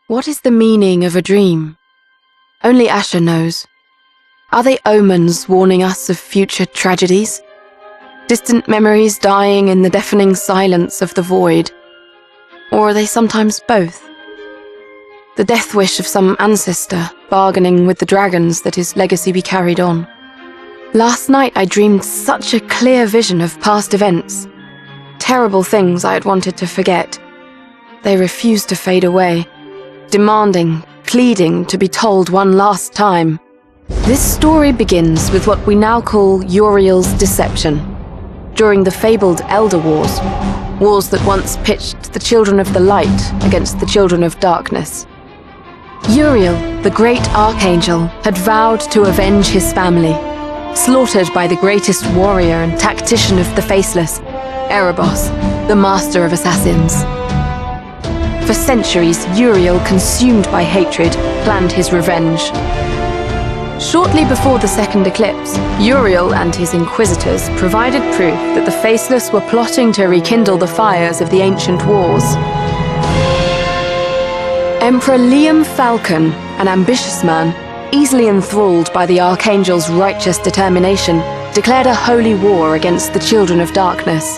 What is the meaning of a dream? Only Asher knows. Are they omens warning us of future tragedies? Distant memories dying in the deafening silence of the void? Or are they sometimes both? The death wish of some ancestor bargaining with the dragons that his legacy be carried on. Last night I dreamed such a clear vision of past events. Terrible things I had wanted to forget. They refused to fade away, demanding, pleading to be told one last time. This story begins with what we now call Uriel's deception. During the fabled Elder Wars, wars that once pitched the children of the light against the children of darkness. Uriel, the great archangel, had vowed to avenge his family, slaughtered by the greatest warrior and tactician of the Faceless, Erebos, the master of assassins. For centuries, Uriel, consumed by hatred, planned his revenge. Shortly before the second eclipse, Uriel and his inquisitors provided proof that the Faceless were plotting to rekindle the fires of the ancient wars. Emperor Liam Falcon, an ambitious man, easily enthralled by the Archangel's righteous determination, declared a holy war against the children of darkness.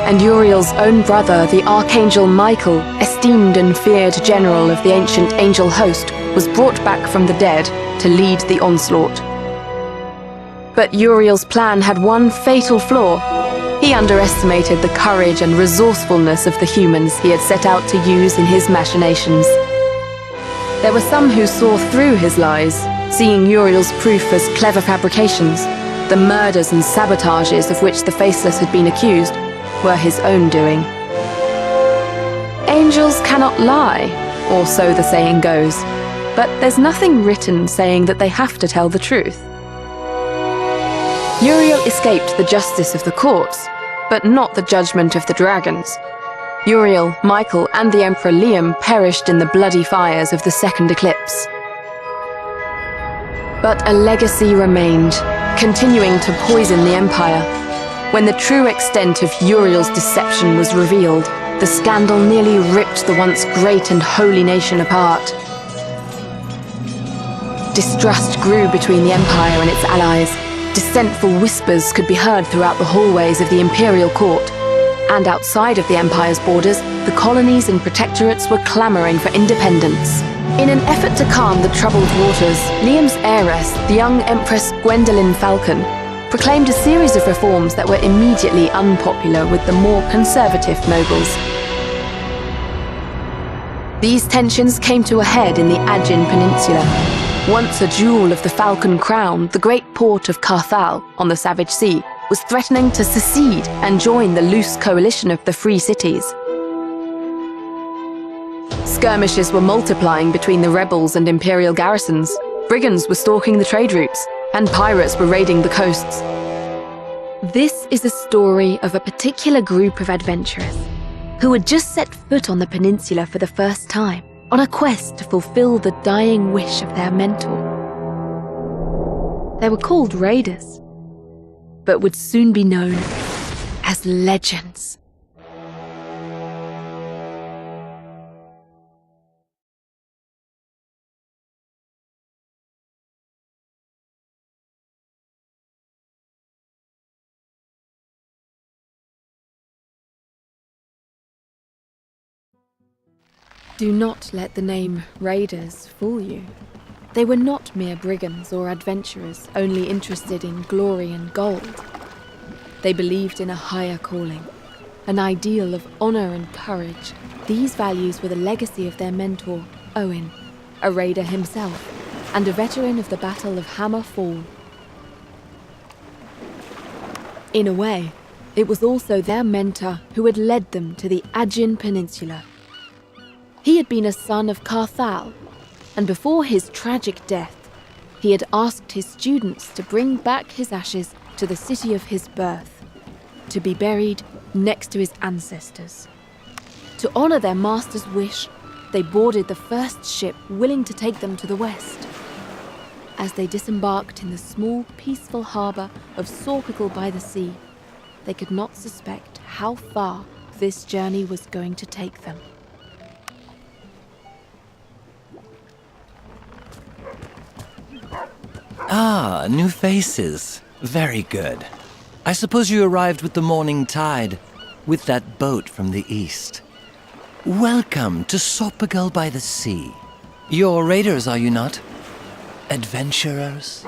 And Uriel's own brother, the Archangel Michael, esteemed and feared general of the ancient angel host, was brought back from the dead to lead the onslaught. But Uriel's plan had one fatal flaw. He underestimated the courage and resourcefulness of the humans he had set out to use in his machinations. There were some who saw through his lies, seeing Uriel's proof as clever fabrications. The murders and sabotages of which the Faceless had been accused were his own doing. Angels cannot lie, or so the saying goes, but there's nothing written saying that they have to tell the truth. Uriel escaped the justice of the courts, but not the judgment of the dragons. Uriel, Michael, and the Emperor Liam perished in the bloody fires of the second eclipse. But a legacy remained, continuing to poison the Empire. When the true extent of Uriel's deception was revealed, the scandal nearly ripped the once great and holy nation apart. Distrust grew between the Empire and its allies. Dissentful whispers could be heard throughout the hallways of the Imperial Court. And outside of the Empire's borders, the colonies and protectorates were clamoring for independence. In an effort to calm the troubled waters, Liam's heiress, the young Empress Gwendolyn Falcon, proclaimed a series of reforms that were immediately unpopular with the more conservative nobles. These tensions came to a head in the Aegean Peninsula. Once a jewel of the Falcon Crown, the great port of Carthal on the Savage Sea was threatening to secede and join the loose coalition of the Free Cities. Skirmishes were multiplying between the rebels and Imperial garrisons. Brigands were stalking the trade routes, and pirates were raiding the coasts. This is a story of a particular group of adventurers who had just set foot on the peninsula for the first time, on a quest to fulfill the dying wish of their mentor. They were called raiders, but would soon be known as legends. Do not let the name Raiders fool you. They were not mere brigands or adventurers only interested in glory and gold. They believed in a higher calling, an ideal of honor and courage. These values were the legacy of their mentor, Owen, a raider himself, and a veteran of the Battle of Hammer Fall. In a way, it was also their mentor who had led them to the Aegean Peninsula. He had been a son of Carthal, and before his tragic death, he had asked his students to bring back his ashes to the city of his birth, to be buried next to his ancestors. To honor their master's wish, they boarded the first ship willing to take them to the west. As they disembarked in the small, peaceful harbor of Sorpicle by the sea, they could not suspect how far this journey was going to take them. Ah, new faces. Very good. I suppose you arrived with the morning tide, with that boat from the east. Welcome to Sopagal by the Sea. You're raiders, are you not? Adventurers?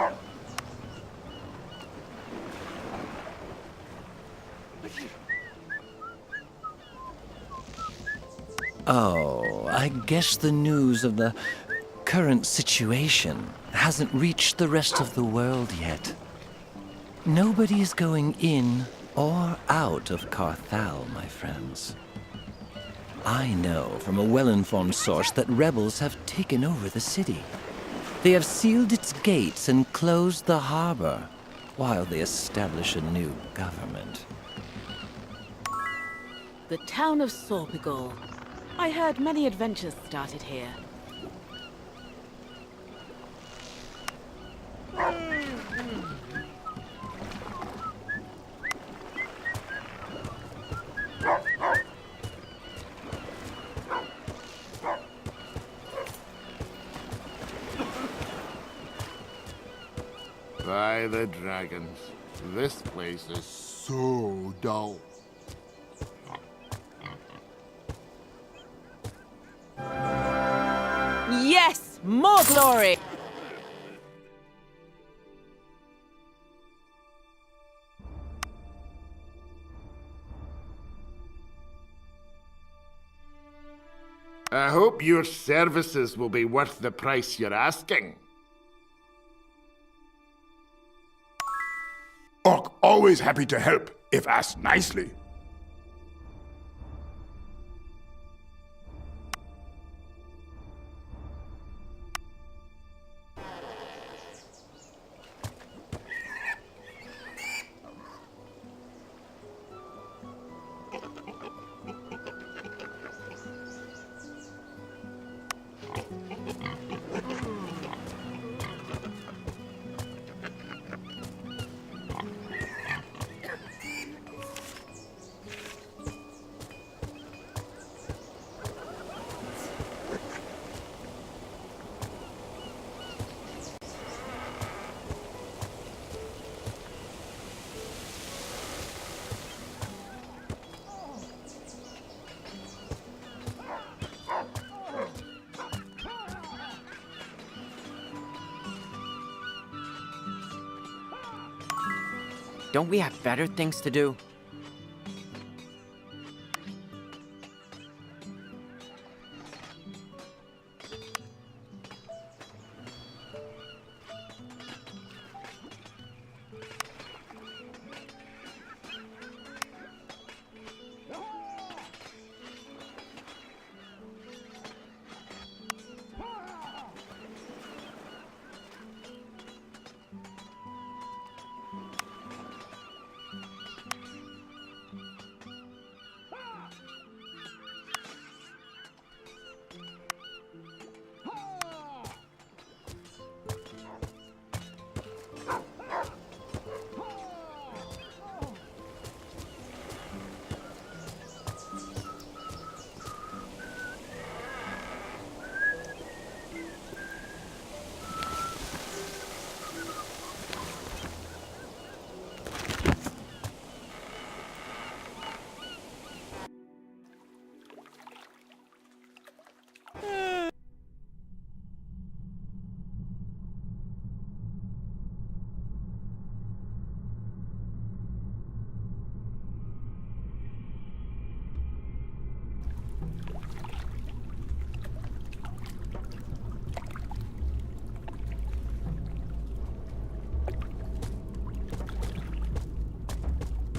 Oh, I guess the news of the current situation hasn't reached the rest of the world yet. Nobody is going in or out of Carthal, my friends. I know from a well-informed source that rebels have taken over the city. They have sealed its gates and closed the harbor while they establish a new government. The town of Sorpigal. I heard many adventures started here. By the dragons, this place is so dull. Yes! More glory! I hope your services will be worth the price you're asking. Orc, always happy to help, if asked nicely. Don't we have better things to do?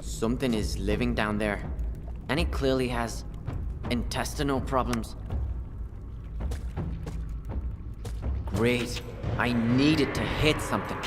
Something is living down there, and it clearly has intestinal problems. Great. I needed to hit something.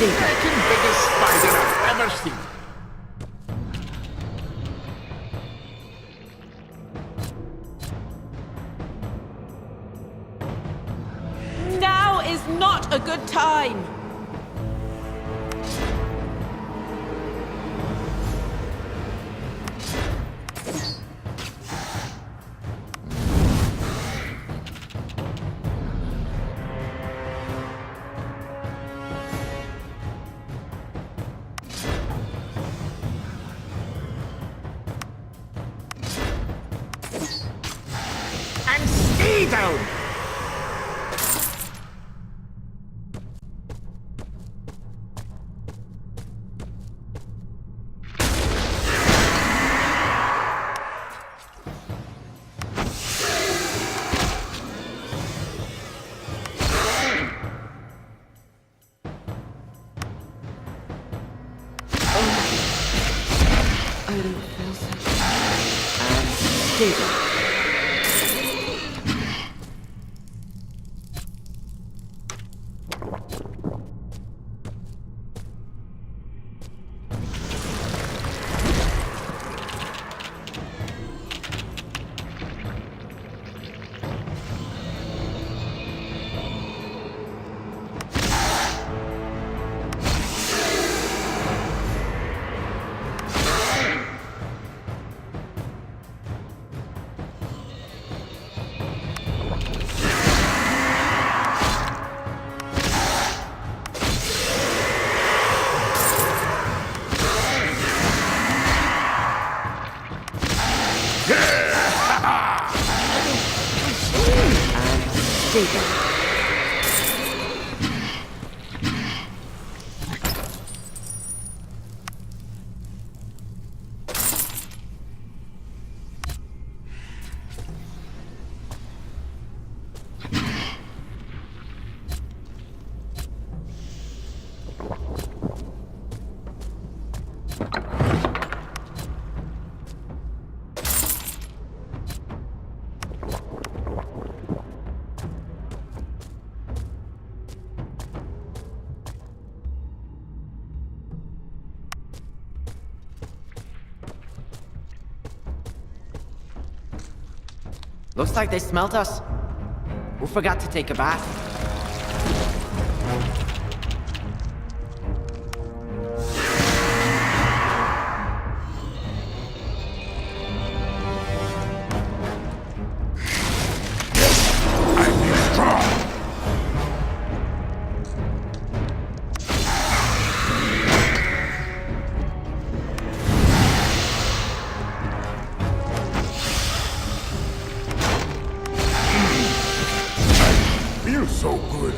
Second biggest spider I've ever seen. Now is not a good time! And stay down! I don't feel so. And stay there. Stay there. Looks like they smelt us. Who forgot to take a bath? Feels so good.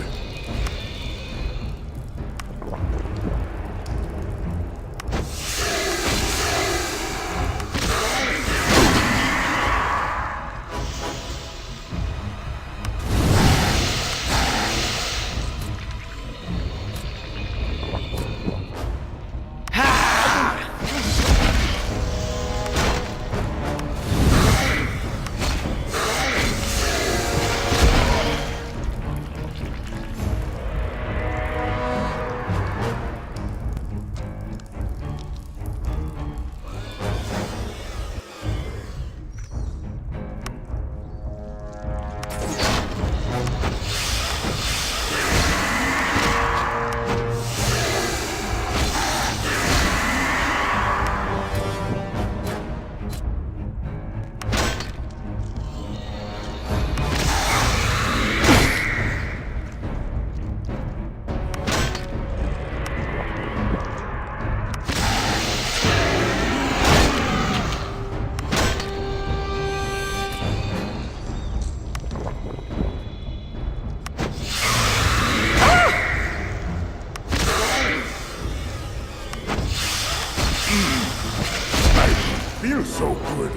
Feels so good.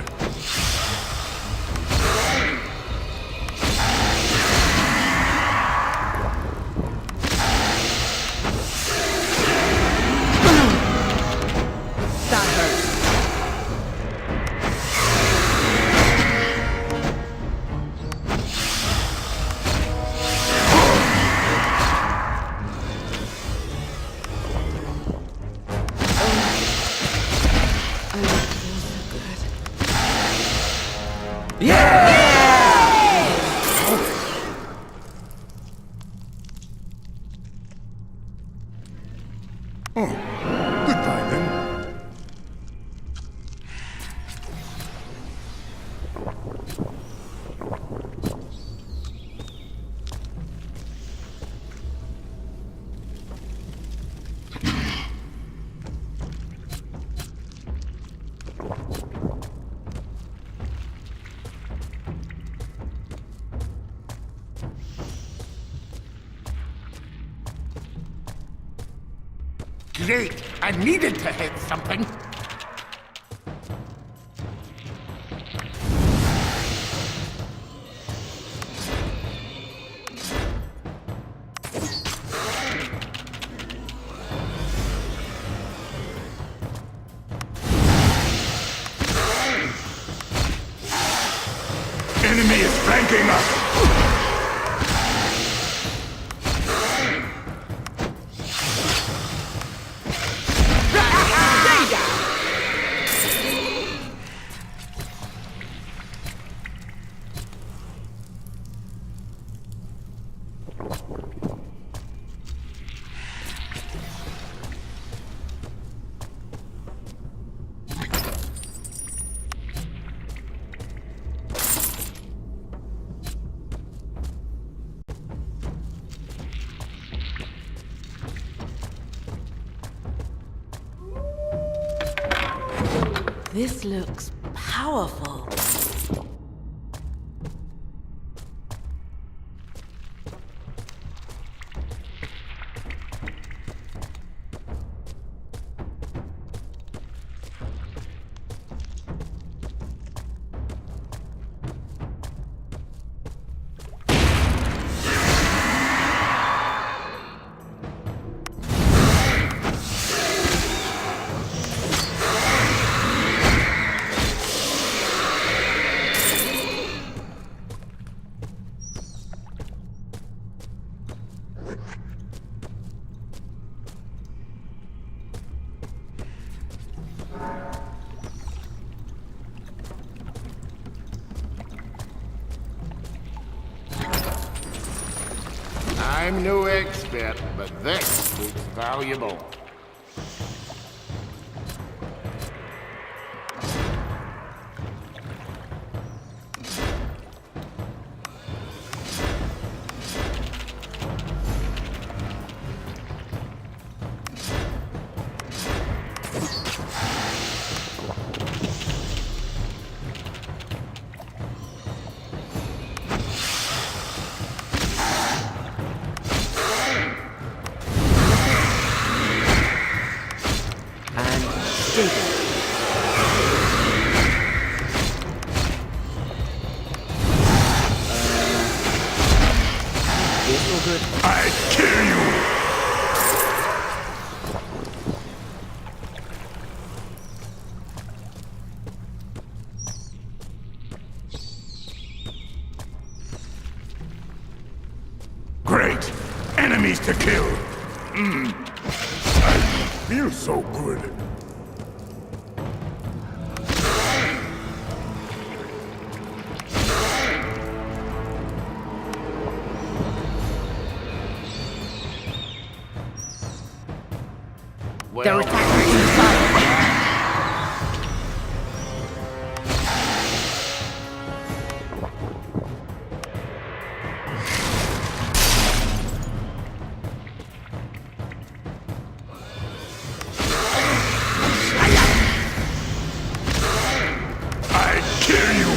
That hurts. Goodbye then. Great! I needed to hit something! Enemy is flanking us! This looks powerful. I'm no expert, but this looks valuable. I kill you! Great! Enemies to kill! I feel so good. They're attacking inside. I kill you!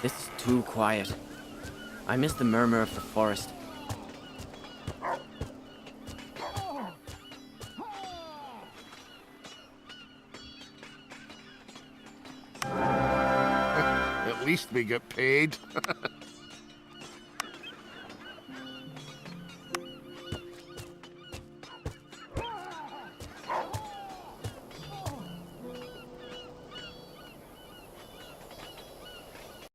This is too quiet. I miss the murmur of the forest. At least we get paid.